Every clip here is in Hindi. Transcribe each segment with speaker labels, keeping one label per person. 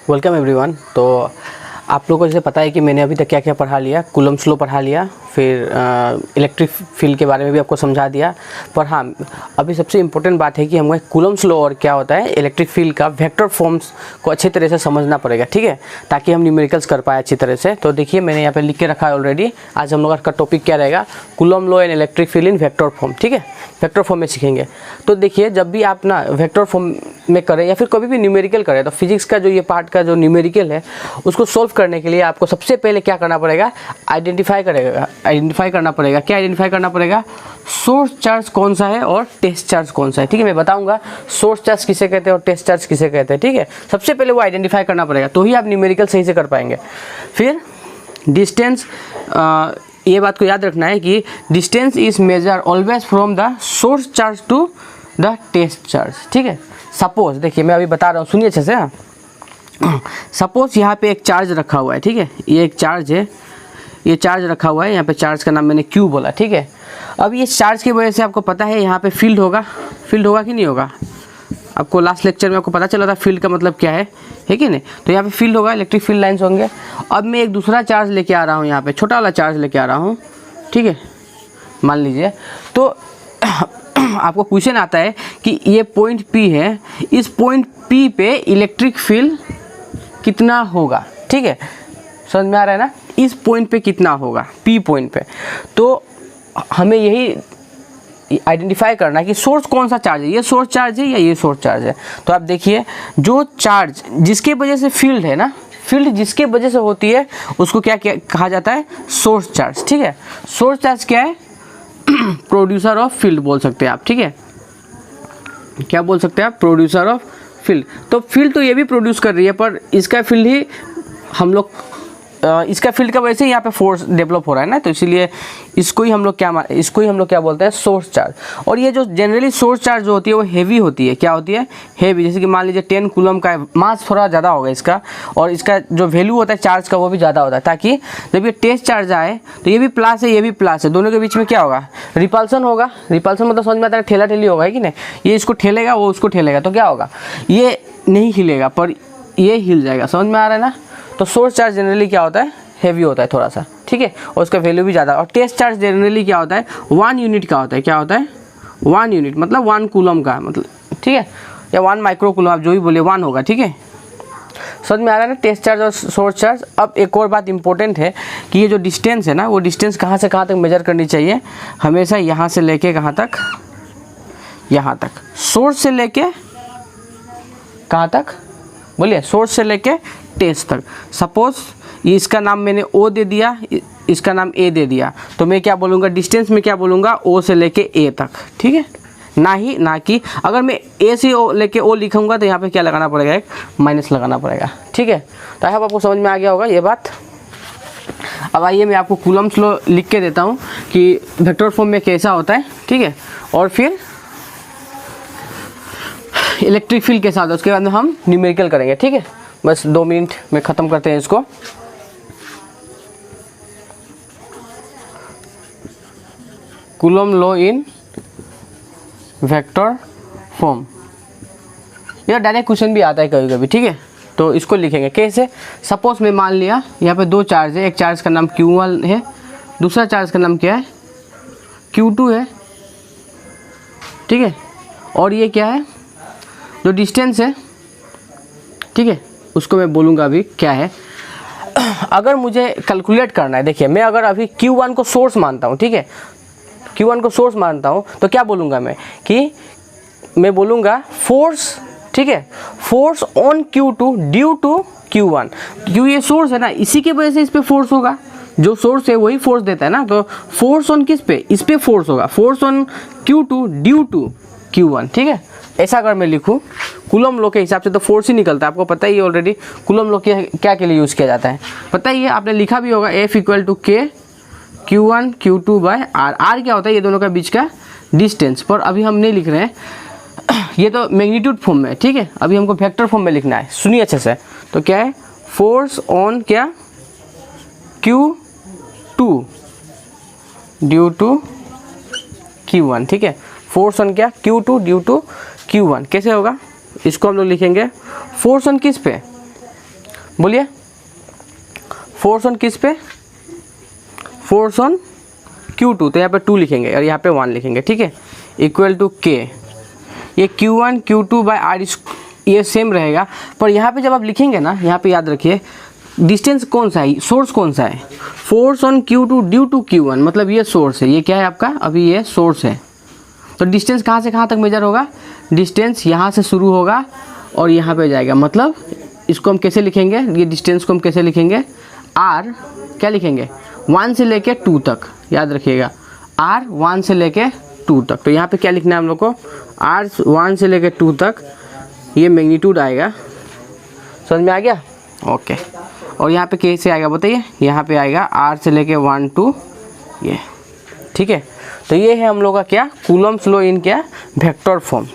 Speaker 1: Welcome everyone. तो आप लोगों को जैसे पता है कि मैंने अभी तक क्या क्या पढ़ा लिया, कूलम्ब्स लॉ पढ़ा लिया, फिर इलेक्ट्रिक फील्ड के बारे में भी आपको समझा दिया। पर हाँ, अभी सबसे इम्पोर्टेंट बात है कि हमें कूलम्ब्स लॉ और क्या होता है इलेक्ट्रिक फील्ड का वेक्टर फॉर्म्स को अच्छी तरह से समझना पड़ेगा, ठीक है, ताकि हम न्यूमेरिकल्स कर पाए अच्छी तरह से। तो देखिए मैंने यहाँ पे लिख के रखा है ऑलरेडी। आज हम लोग का टॉपिक क्या रहेगा, coulomb law and electric field in vector form, ठीक है, वेक्टर फॉर्म में सीखेंगे। तो देखिए जब भी आप ना वेक्टर फॉर्म में करें या फिर कभी भी न्यूमेरिकल करें, तो फिजिक्स का जो ये पार्ट का जो न्यूमेरिकल है उसको सॉल्व करने के लिए आपको सबसे पहले क्या करना पड़ेगा, आइडेंटिफाई करना पड़ेगा। क्या आइडेंटिफाई करना पड़ेगा, सोर्स चार्ज कौन सा है और टेस्ट चार्ज कौन सा है, ठीक है। मैं बताऊंगा सोर्स चार्ज किसे कहते हैं और टेस्ट चार्ज किसे कहते हैं, ठीक है। सबसे पहले वो आइडेंटिफाई करना पड़ेगा, तो ही आप न्यूमेरिकल सही से कर पाएंगे। फिर डिस्टेंस, ये बात को याद रखना है कि distance is measure always from the source charge to the test charge, ठीक है। सपोज देखिए मैं अभी बता रहा हूँ, सुनिए अच्छे से। सपोज यहाँ पे एक चार्ज रखा हुआ है, ठीक है, ये एक चार्ज है, ये चार्ज रखा हुआ है, यहाँ पे चार्ज का नाम मैंने क्यू बोला, ठीक है। अब ये चार्ज की वजह से आपको पता है यहाँ पे फील्ड होगा कि नहीं होगा। आपको लास्ट लेक्चर में आपको पता चला था फील्ड का मतलब क्या है कि नहीं। तो यहाँ पे फील्ड होगा, इलेक्ट्रिक फील्ड लाइन्स होंगे। अब मैं एक दूसरा चार्ज लेके आ रहा हूँ, यहाँ पे छोटा वाला चार्ज लेके आ रहा हूँ, ठीक है, मान लीजिए। तो आपको क्वेश्चन आता है कि ये पॉइंट P है, इस पॉइंट P पे इलेक्ट्रिक फील्ड कितना होगा, ठीक है, समझ में आ रहा है ना। इस पॉइंट पे कितना होगा, P पॉइंट पे। तो हमें यही आइडेंटिफाई करना है कि सोर्स कौन सा चार्ज है, ये सोर्स चार्ज है या ये सोर्स चार्ज है। तो आप देखिए जो चार्ज जिसके वजह से फील्ड है ना, फील्ड जिसके वजह से होती है उसको क्या कहा जाता है, सोर्स चार्ज, ठीक है। सोर्स चार्ज क्या है, प्रोड्यूसर ऑफ फील्ड बोल सकते हैं आप, ठीक है। क्या बोल सकते हैं आप, प्रोड्यूसर ऑफ फील्ड। तो फील्ड तो ये भी प्रोड्यूस कर रही है, पर इसका फील्ड ही हम लोग इसका फील्ड का वजह से यहाँ पे फोर्स डेवलप हो रहा है ना, तो इसीलिए इसको ही हम लोग क्या बोलते हैं, सोर्स चार्ज। और ये जो जनरली सोर्स चार्ज जो होती है वो हेवी होती है। क्या होती है, हेवी। जैसे कि मान लीजिए 10 कूलम का मास थोड़ा ज़्यादा होगा इसका, और इसका जो वैल्यू होता है चार्ज का वो भी ज़्यादा होता है, ताकि जब ये टेस्ट चार्ज आए तो ये भी प्लस है, ये भी प्लस है, दोनों के बीच में क्या होगा, रिपल्सन होगा। रिपल्सन मतलब समझ में आता है, ठेला ठेली होगा, है कि नहीं। ये इसको ठेलेगा, वो उसको ठेलेगा, तो क्या होगा, ये नहीं हिलेगा पर ये हिल जाएगा, समझ में आ रहा है ना। तो सोर्स चार्ज जनरली क्या होता है, हेवी होता है थोड़ा सा, ठीक है, और उसका वैल्यू भी ज़्यादा। और टेस्ट चार्ज जनरली क्या होता है, 1 यूनिट का होता है। क्या होता है, 1 यूनिट मतलब 1 कूलम का, मतलब, ठीक है, या 1 माइक्रो कूलम, आप जो भी बोले 1 होगा, ठीक है। समझ में आ रहा है ना, टेस्ट चार्ज और सोर्स चार्ज। अब एक और बात इंपॉर्टेंट है कि ये जो डिस्टेंस है ना, वो डिस्टेंस कहाँ से कहाँ तक मेजर करनी चाहिए, हमेशा यहाँ से लेके कहाँ तक, यहाँ तक। सोर्स से लेके कहाँ तक, बोलिए, सोर्स से लेके टेस्ट तक। सपोज ये इसका नाम मैंने O दे दिया, इसका नाम A दे दिया, तो मैं क्या बोलूँगा, डिस्टेंस में क्या बोलूँगा, O से लेके A तक, ठीक है। ना कि अगर मैं A से O लेके O लिखूँगा तो यहाँ पे क्या लगाना पड़ेगा, एक माइनस लगाना पड़ेगा, ठीक है। तो आई होप आपको समझ में आ गया होगा ये बात। अब आइए मैं आपको कूलम्ब्स लॉ लिख के देता हूँ कि वेक्टर फॉर्म में कैसा होता है, ठीक है, और फिर इलेक्ट्रिक फील्ड के साथ उसके बाद में हम न्यूमेरिकल करेंगे, ठीक है। बस 2 मिनट में ख़त्म करते हैं इसको। Coulomb law in vector form, यह डायरेक्ट क्वेश्चन भी आता है कभी कभी, ठीक है। तो इसको लिखेंगे कैसे, सपोज मैं मान लिया यहाँ पे 2 चार्ज है, एक चार्ज का नाम Q1 है, दूसरा चार्ज का नाम क्या है, Q2 है, ठीक है। और ये क्या है, जो डिस्टेंस है, ठीक है, उसको मैं बोलूँगा अभी क्या है। अगर मुझे कैलकुलेट करना है, देखिए मैं अगर अभी Q1 को सोर्स मानता हूँ, ठीक है, Q1 को सोर्स मानता हूँ, तो क्या बोलूँगा मैं, कि मैं बोलूँगा फोर्स, ठीक है, force on Q2 due to Q1। क्यों, ये सोर्स है ना, इसी की वजह से इस पर फोर्स होगा, जो सोर्स है वही फोर्स देता है ना, तो फोर्स ऑन किस पे, इस पे फोर्स होगा, force on Q2 due to Q1, ठीक है। ऐसा अगर मैं लिखूँ कूलम्ब लॉ के हिसाब से तो फोर्स ही निकलता है, आपको पता ही है ऑलरेडी। कूलम्ब लॉ क्या के लिए यूज़ किया जाता है पता ही है, आपने लिखा भी होगा, F = K Q1 Q2/R। R क्या होता है, ये दोनों का बीच का डिस्टेंस। पर अभी हम नहीं लिख रहे हैं, ये तो मैग्नीट्यूड फॉर्म में, ठीक है। अभी हमको वेक्टर फॉर्म में लिखना है, सुनिए अच्छे से। तो क्या है, फोर्स ऑन क्या, Q2 ड्यू टू Q1, ठीक है। फोर्स ऑन क्या, Q2 ड्यू टू Q1। कैसे होगा, इसको हम लोग लिखेंगे फोर्स ऑन किस पे, बोलिए, फोर्स ऑन किस पे, फोर्स ऑन Q2, तो यहाँ पे 2 लिखेंगे और यहाँ पे 1 लिखेंगे, ठीक है, इक्वल टू K। ये Q1 Q2 बाय R ये सेम रहेगा, पर यहाँ पे जब आप लिखेंगे ना, यहाँ पे याद रखिए डिस्टेंस कौन सा है, सोर्स कौन सा है, force on Q2 due to Q1, मतलब ये सोर्स है, ये क्या है आपका, अभी ये सोर्स है। तो डिस्टेंस कहाँ से कहाँ तक मेजर होगा, डिस्टेंस यहाँ से शुरू होगा और यहाँ पे जाएगा, मतलब इसको हम कैसे लिखेंगे, ये डिस्टेंस को हम कैसे लिखेंगे, R क्या लिखेंगे, 1 से लेके 2 तक, याद रखिएगा R 1 से लेके 2 तक। तो यहाँ पे क्या लिखना है हम लोग को, R 1 से लेके 2 तक ये मैग्नीट्यूड आएगा, समझ में आ गया, ओके। और यहाँ पे कैसे आएगा बताइए, यहाँ पे आएगा R से लेके 1 2 ये, ठीक है। तो ये है हम लोग का क्या, कूलम्ब्स लॉ इन क्या, वेक्टर फॉर्म,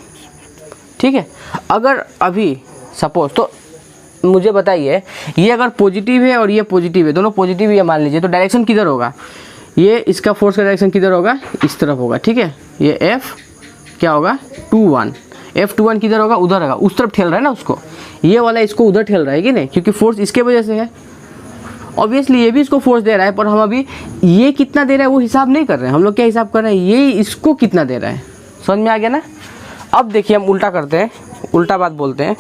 Speaker 1: ठीक है। अगर अभी सपोज, तो मुझे बताइए ये अगर पॉजिटिव है और ये पॉजिटिव है, दोनों पॉजिटिव है मान लीजिए, तो डायरेक्शन किधर होगा, ये इसका फोर्स का डायरेक्शन किधर होगा, इस तरफ होगा, ठीक है। ये F क्या होगा 2 1, F21 किधर होगा, उधर होगा, उस तरफ ठेल रहा है ना उसको, ये वाला इसको उधर ठेल रहा है कि नहीं, क्योंकि फोर्स इसके वजह से है, ऑब्वियसली ये भी इसको फोर्स दे रहा है, पर हम अभी ये कितना दे रहा है वो हिसाब नहीं कर रहे हैं, हम लोग क्या हिसाब कर रहे हैं, ये इसको कितना दे रहा है, समझ में आ गया ना। अब देखिए हम उल्टा करते हैं, उल्टा बात बोलते हैं,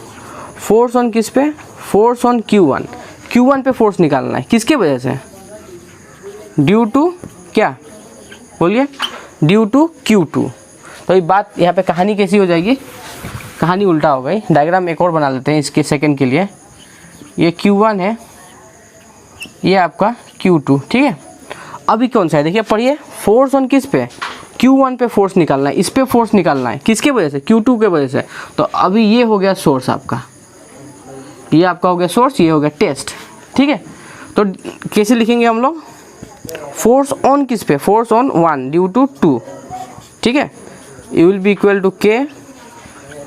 Speaker 1: फोर्स ऑन किस पे, फोर्स ऑन Q1, Q1 पे फोर्स निकालना है, किसके वजह से, ड्यू टू क्या, बोलिए, ड्यू टू Q2। तो ये बात यहाँ पे कहानी कैसी हो जाएगी, कहानी उल्टा हो गई। डायग्राम एक और बना लेते हैं इसके सेकंड के लिए, ये Q1 है, ये आपका Q2, ठीक है। अभी कौन सा है देखिए, पढ़िए, फोर्स ऑन किस पे, Q1 पे फोर्स निकालना है, इस पे फोर्स निकालना है, किसके वजह से, Q2 के वजह से। तो अभी ये हो गया सोर्स आपका, ये आपका हो गया सोर्स, ये हो गया टेस्ट, ठीक है। तो कैसे लिखेंगे हम लोग, फोर्स ऑन किस पे, फोर्स ऑन 1 ड्यू टू 2, ठीक है, ये will be equal to K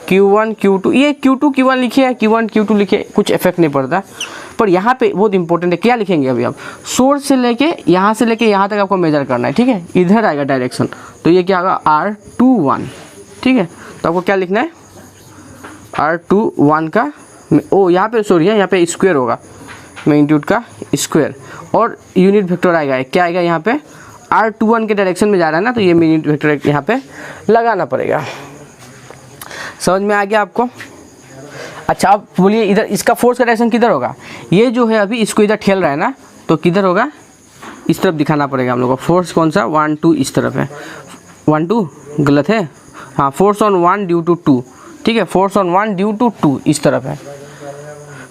Speaker 1: Q1 Q2, ये Q2 Q1 लिखिए, Q1 Q2 लिखिए, कुछ इफेक्ट नहीं पड़ता, पर यहाँ पे बहुत इंपॉर्टेंट है, क्या लिखेंगे अभी आप, सोर्स से लेके यहाँ तक आपको मेजर करना है, ठीक है, इधर आएगा डायरेक्शन, तो ये क्या होगा R21, ठीक है। तो आपको क्या लिखना है, R21 का यहाँ पे सॉरी है, यहाँ पे स्क्वायर होगा, मैग्नीट्यूड का स्क्वायर, और यूनिट वेक्टर आएगा, क्या आएगा यहाँ पे, R21 के डायरेक्शन में जा रहा है ना, तो ये यूनिट वेक्टर यहाँ पे लगाना पड़ेगा, समझ में आ गया आपको। अच्छा अब बोलिए, इधर इसका फोर्स का डायरेक्शन किधर होगा, ये जो है अभी इसको इधर ठेल रहा है ना, तो किधर होगा, इस तरफ दिखाना पड़ेगा हम लोग को, फोर्स कौन सा 1 2 इस तरफ है, 1 2 गलत है, हाँ, फोर्स ऑन 1 ड्यू टू 2, ठीक है, फोर्स ऑन 1 ड्यू टू 2 इस तरफ है,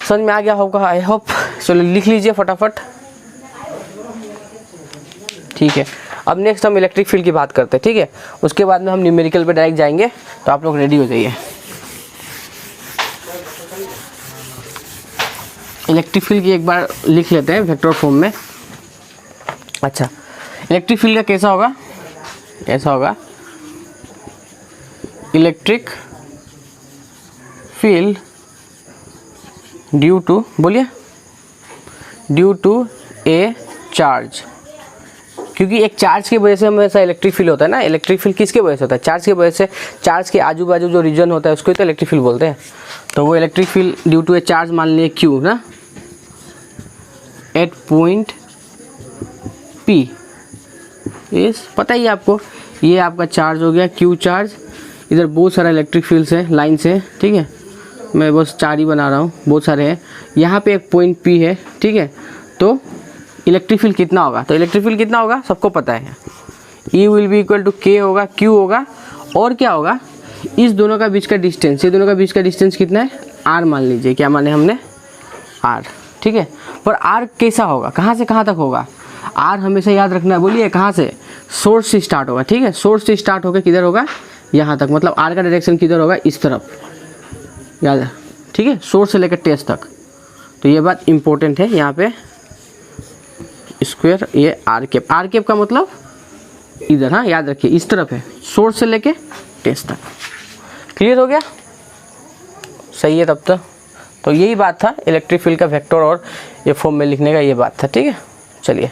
Speaker 1: समझ में आ गया होगा आई होप। चलो लिख लीजिए फटाफट, ठीक है। अब नेक्स्ट हम इलेक्ट्रिक फील्ड की बात करते हैं, ठीक है, उसके बाद में हम न्यूमेरिकल पे डायरेक्ट जाएंगे, तो आप लोग रेडी हो जाइए। इलेक्ट्रिक फील्ड की एक बार लिख लेते हैं वेक्टर फॉर्म में। अच्छा, इलेक्ट्रिक फील्ड का कैसा होगा, ऐसा होगा, इलेक्ट्रिक फील्ड ड्यू टू, बोलिए, ड्यू टू ए चार्ज, क्योंकि एक चार्ज की वजह से हमेशा इलेक्ट्रिक फील्ड होता है ना, इलेक्ट्रिक फील्ड किसके वजह से होता है, चार्ज की वजह से, चार्ज के आजू बाजू जो रीजन होता है उसको तो इलेक्ट्रिक फील्ड बोलते हैं। तो वो electric field due to a charge मान लिए Q ना, एट पॉइंट P, इस पता ही आपको, ये आपका चार्ज हो गया Q चार्ज, इधर बहुत सारा इलेक्ट्रिक फील्ड है, लाइन से, ठीक है, मैं बस 4 ही बना रहा हूँ, बहुत सारे हैं, यहाँ पे एक पॉइंट P है, ठीक है। तो इलेक्ट्रिक फील्ड कितना होगा, तो इलेक्ट्रिक फील्ड कितना होगा सबको पता है, E will be equal to K होगा, Q होगा, और क्या होगा, इस दोनों का बीच का डिस्टेंस, ये दोनों का बीच का डिस्टेंस कितना है, R मान लीजिए, क्या माने हमने, R, ठीक है। पर R कैसा होगा, कहाँ से कहाँ तक होगा, R हमेशा याद रखना है, बोलिए कहाँ से, सोर्स से स्टार्ट होगा, ठीक है, सोर्स से स्टार्ट होकर किधर होगा, यहाँ तक, मतलब R का डायरेक्शन किधर होगा, इस तरफ, याद है, ठीक है, सोर्स से लेकर टेस्ट तक। तो ये बात इंपॉर्टेंट है, यहाँ पे स्क्वायर, ये R कैप का मतलब इधर, हाँ याद रखिए, इस तरफ है, सोर्स से लेके टेस्ट तक। क्लियर हो गया, सही है तब तक। तो यही बात था इलेक्ट्रिक फील्ड का वेक्टर और ये फॉर्म में लिखने का, ये बात था, ठीक है। चलिए।